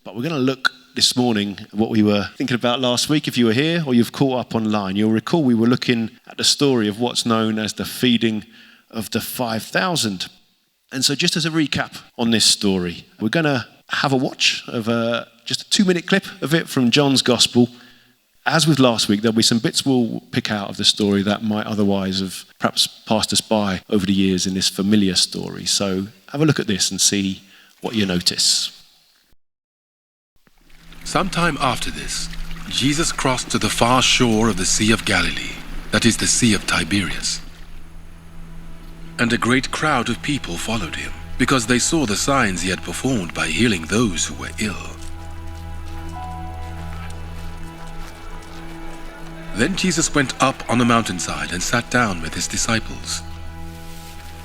But we're going to look this morning at what we were thinking about last week. If you were here or you've caught up online, you'll recall we were looking at the story of what's known as the feeding of the 5,000. And so just as a recap on this story, we're going to have a watch of just a 2-minute clip of it from John's Gospel. As with last week, there'll be some bits we'll pick out of the story that might otherwise have perhaps passed us by over the years in this familiar story. So have a look at this and see what you notice. Sometime after this, Jesus crossed to the far shore of the Sea of Galilee, that is the Sea of Tiberias. And a great crowd of people followed him, because they saw the signs he had performed by healing those who were ill. Then Jesus went up on a mountainside and sat down with his disciples.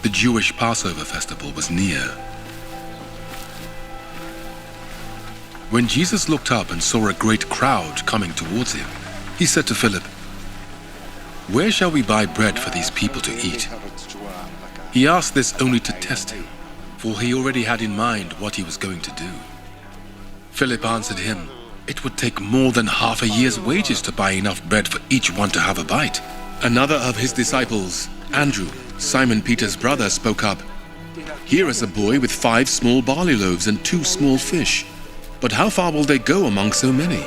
The Jewish Passover festival was near. When Jesus looked up and saw a great crowd coming towards him, he said to Philip, "Where shall we buy bread for these people to eat?" He asked this only to test him, for he already had in mind what he was going to do. Philip answered him, "It would take more than half a year's wages to buy enough bread for each one to have a bite." Another of his disciples, Andrew, Simon Peter's brother, spoke up, "Here is a boy with 5 small barley loaves and 2 small fish. But how far will they go among so many?"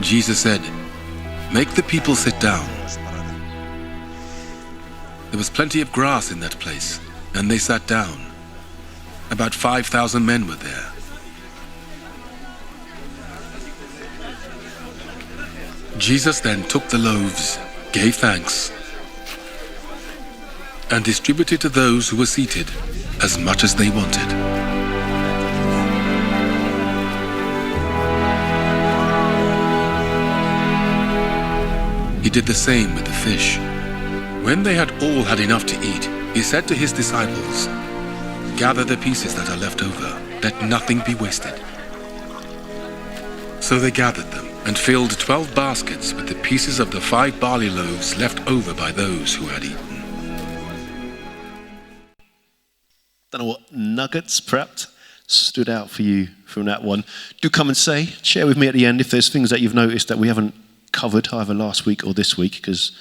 Jesus said, "Make the people sit down." There was plenty of grass in that place, and they sat down. About 5,000 men were there. Jesus then took the loaves, gave thanks, and distributed to those who were seated as much as they wanted. He did the same with the fish. When they had all had enough to eat, he said to his disciples, "Gather the pieces that are left over, let nothing be wasted." So they gathered them and filled 12 baskets with the pieces of the 5 barley loaves left over by those who had eaten. Don't know what nuggets perhaps stood out for you from that one. Do come and share with me at the end if there's things that you've noticed that we haven't covered either last week or this week, because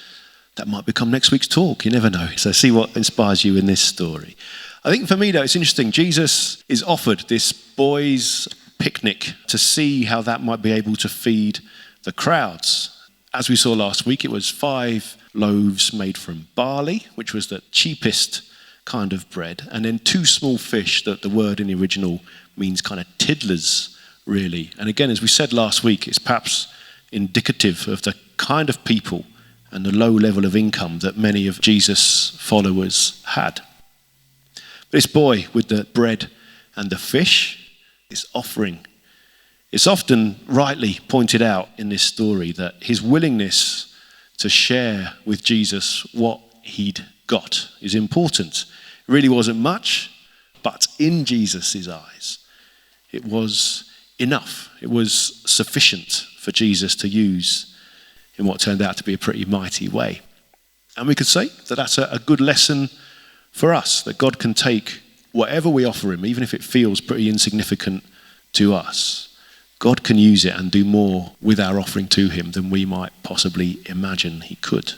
that might become next week's talk. You never know. So see what inspires you in this story. I think for me, though, it's interesting. Jesus is offered this boys' picnic to see how that might be able to feed the crowds. As we saw last week, it was 5 loaves made from barley, which was the cheapest kind of bread, and then 2 small fish, that the word in the original means kind of tiddlers, really. And again, as we said last week, it's perhaps indicative of the kind of people and the low level of income that many of Jesus' followers had. But this boy with the bread and the fish is offering. It's often rightly pointed out in this story that his willingness to share with Jesus what he'd got is important. It really wasn't much, but in Jesus' eyes, it was enough. It was sufficient for Jesus to use in what turned out to be a pretty mighty way. And we could say that that's a good lesson for us, that God can take whatever we offer him, even if it feels pretty insignificant to us. God can use it and do more with our offering to him than we might possibly imagine he could.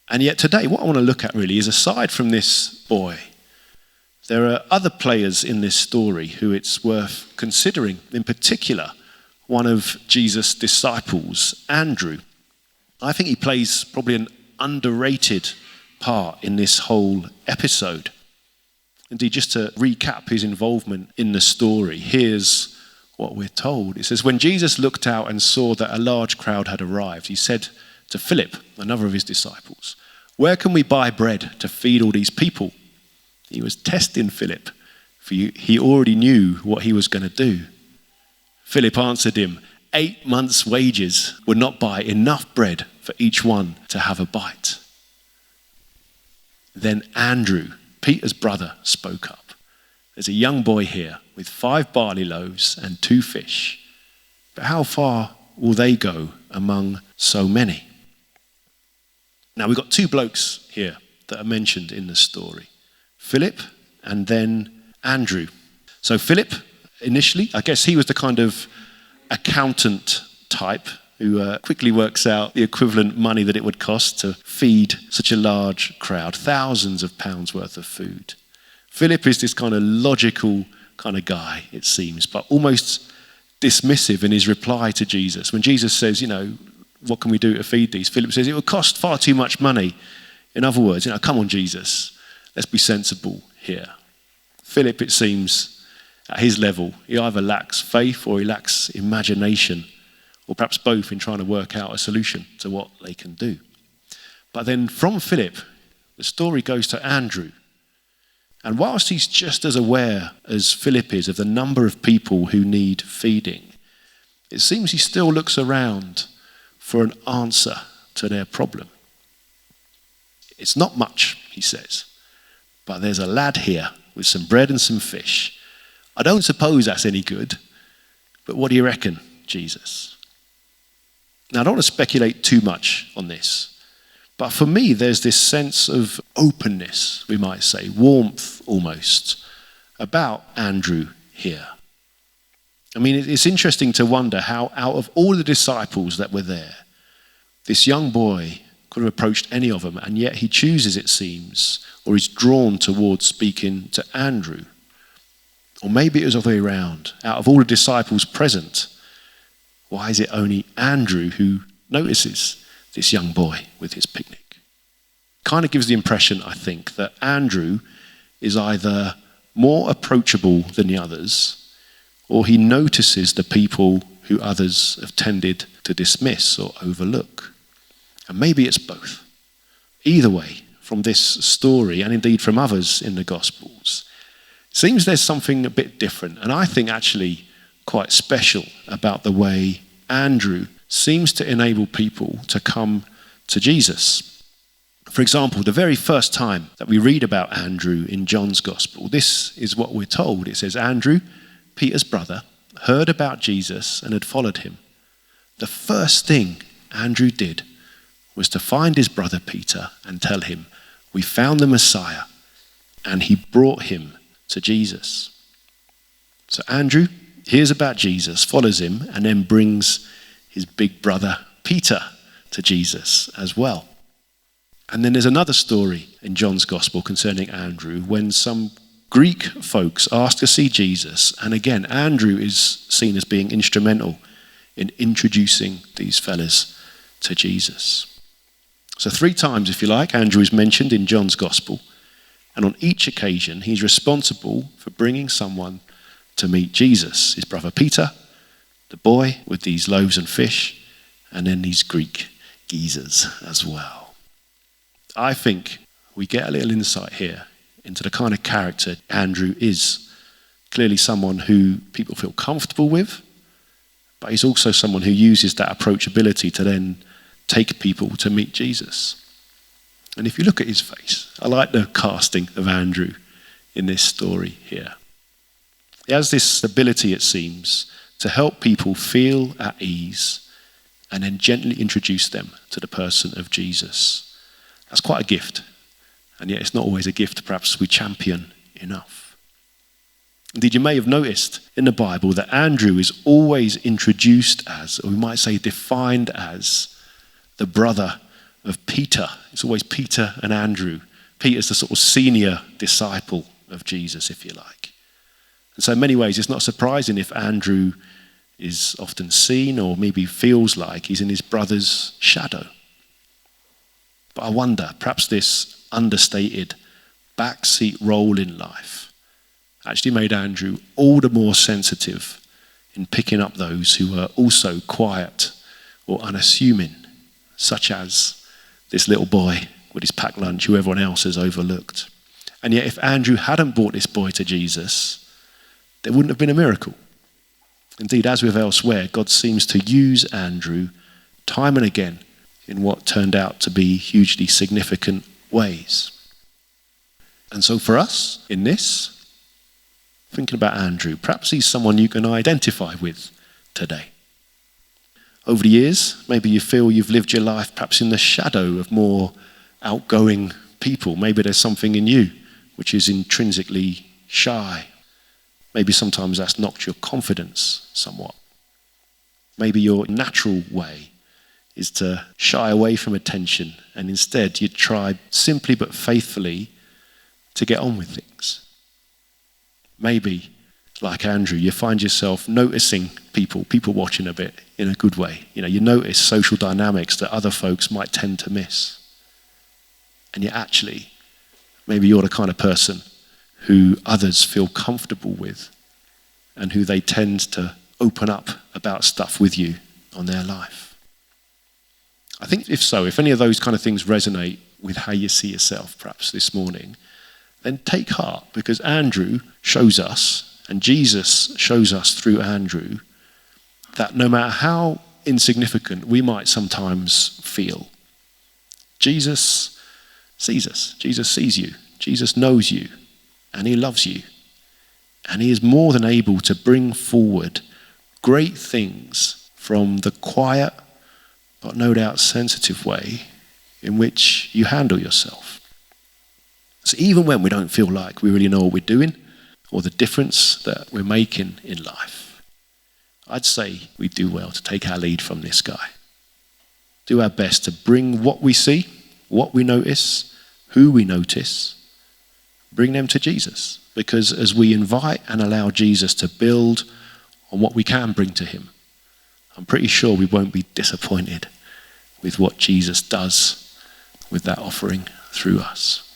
And yet today, what I want to look at really is, aside from this boy, there are other players in this story who it's worth considering. In particular, one of Jesus' disciples, Andrew. I think he plays probably an underrated part in this whole episode. Indeed, just to recap his involvement in the story, here's what we're told. It says, when Jesus looked out and saw that a large crowd had arrived, he said to Philip, another of his disciples, "Where can we buy bread to feed all these people?" He was testing Philip, for he already knew what he was going to do. Philip answered him, 8 months' wages would not buy enough bread for each one to have a bite. Then Andrew, Peter's brother, spoke up. There's a young boy here with 5 barley loaves and 2 fish. But how far will they go among so many? Now we've got 2 blokes here that are mentioned in the story. Philip and then Andrew. So Philip initially. I guess he was the kind of accountant type who quickly works out the equivalent money that it would cost to feed such a large crowd, thousands of pounds worth of food. Philip is this kind of logical kind of guy, it seems, but almost dismissive in his reply to Jesus. When Jesus says, what can we do to feed these? Philip says, it would cost far too much money. In other words, come on, Jesus, let's be sensible here. Philip, it seems, at his level, he either lacks faith or he lacks imagination, or perhaps both, in trying to work out a solution to what they can do. But then from Philip, the story goes to Andrew. And whilst he's just as aware as Philip is of the number of people who need feeding, it seems he still looks around for an answer to their problem. It's not much, he says, but there's a lad here with some bread and some fish. I don't suppose that's any good, but what do you reckon, Jesus? Now, I don't want to speculate too much on this, but for me, there's this sense of openness, we might say, warmth almost, about Andrew here. I mean, it's interesting to wonder how out of all the disciples that were there, this young boy could have approached any of them, and yet he chooses, it seems, or is drawn towards speaking to Andrew. Or maybe it was the other way around. Out of all the disciples present, why is it only Andrew who notices this young boy with his picnic? Kind of gives the impression, I think, that Andrew is either more approachable than the others, or he notices the people who others have tended to dismiss or overlook. And maybe it's both. Either way, from this story, and indeed from others in the Gospels, it seems there's something a bit different, and I think actually quite special about the way Andrew seems to enable people to come to Jesus. For example, the very first time that we read about Andrew in John's Gospel, this is what we're told. It says, Andrew, Peter's brother, heard about Jesus and had followed him. The first thing Andrew did was to find his brother Peter and tell him, we found the Messiah, and he brought him to Jesus. So Andrew hears about Jesus, follows him, and then brings his big brother Peter to Jesus as well. And then there's another story in John's Gospel concerning Andrew when some Greek folks ask to see Jesus, and again Andrew is seen as being instrumental in introducing these fellas to Jesus. So 3 times, if you like, Andrew is mentioned in John's Gospel, and on each occasion he's responsible for bringing someone to meet Jesus, his brother Peter, the boy with these loaves and fish, and then these Greek geezers as well. I think we get a little insight here into the kind of character Andrew is. Clearly someone who people feel comfortable with, but he's also someone who uses that approachability to then take people to meet Jesus. And if you look at his face, I like the casting of Andrew in this story here. He has this ability, it seems, to help people feel at ease and then gently introduce them to the person of Jesus. That's quite a gift, and yet it's not always a gift perhaps we champion enough. Indeed, you may have noticed in the Bible that Andrew is always introduced as, or we might say defined as, the brother of Peter. It's always Peter and Andrew. Peter's the sort of senior disciple of Jesus, if you like. And so in many ways, it's not surprising if Andrew is often seen or maybe feels like he's in his brother's shadow. But I wonder, perhaps this understated backseat role in life actually made Andrew all the more sensitive in picking up those who were also quiet or unassuming, such as this little boy with his packed lunch who everyone else has overlooked. And yet if Andrew hadn't brought this boy to Jesus, there wouldn't have been a miracle. Indeed, as with elsewhere, God seems to use Andrew time and again in what turned out to be hugely significant ways. And so for us, in this, thinking about Andrew, perhaps he's someone you can identify with today. Over the years, maybe you feel you've lived your life perhaps in the shadow of more outgoing people. Maybe there's something in you which is intrinsically shy. Maybe sometimes that's knocked your confidence somewhat. Maybe your natural way is to shy away from attention and instead you try simply but faithfully to get on with things. Maybe, like Andrew, you find yourself noticing people watching a bit in a good way. You notice social dynamics that other folks might tend to miss. And yet actually, maybe you're the kind of person who others feel comfortable with and who they tend to open up about stuff with you on their life. I think if any of those kind of things resonate with how you see yourself perhaps this morning, then take heart, because Andrew shows us, and Jesus shows us through Andrew, that no matter how insignificant we might sometimes feel, Jesus sees us. Jesus sees you. Jesus knows you, and he loves you. And he is more than able to bring forward great things from the quiet, but no doubt sensitive way in which you handle yourself. So even when we don't feel like we really know what we're doing or the difference that we're making in life, I'd say we do well to take our lead from this guy. Do our best to bring what we see, what we notice, who we notice, bring them to Jesus. Because as we invite and allow Jesus to build on what we can bring to him, I'm pretty sure we won't be disappointed with what Jesus does with that offering through us.